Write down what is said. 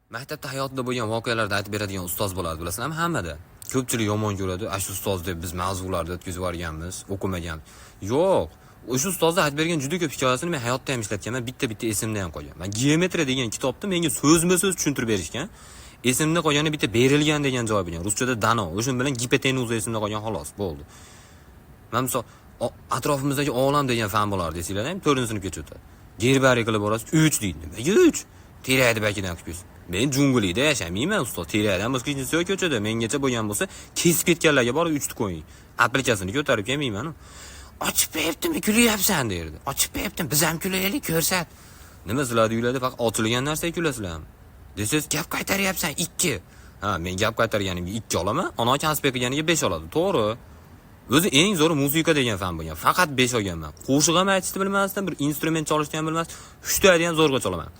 Maktabda hayotda bo'lgan voqealarni aytib beradigan ustoz bo'ladi, bilasizlarmi? Hammada. Ko'pchilik yomon ko'radi. Shu ustoz deb biz mavzularni o'tkazib yuborganmiz, o'qimagan. Yo'q. O'sha ustozlar aytib bergan juda ko'p hikoyasini men hayotda ham ishlatganman, bitta esimda ham qolgan. Men geometriya degan kitobda menga so'zma-so'z tushuntirib berishgan. Esimda qolgani bitta berilgan degan joyi bo'lgan. Ruschada dano. O'sha bilan gipotenuza esimda qolgan xolos, bo'ldi. Men misol atrofimizdagi olam degan fan bo'lar desanglar ham 4-sinfgacha o'tadi. Gerbariy qilib borasiz, 3 deydi. Nimaga 3? Teraydi bakidan qilib. Men junglida yashamayman, ustoz. Teraydan boshqa hech narsa yo'q ko'chada. Mengacha bo'lgan bo'lsa, kesib ketganlarga borib 3 qo'ying. Aplikasiyani ko'tarib kelmayman. Ochib beribdimi, kulyapsan derdi. Ochib beribdim, biz ham kulaylik, ko'rsat. Nima sizlar uylarda faqat ochilgan narsaga kulasizlarmi? Desiz, gap qaytaryapsan 2. Ha, men gap qaytarganimga 2 olaman, ana konspekt qilganiga 5 oladi. To'g'ri. O'zi eng zo'ri musiqa degan fan bo'lgan. Faqat 5 olganman. Qo'shiq ham aytishni bilmasdim, bir instrument chalishni ham bilmasdim. 3 ta ham zo'rg'a chalaman.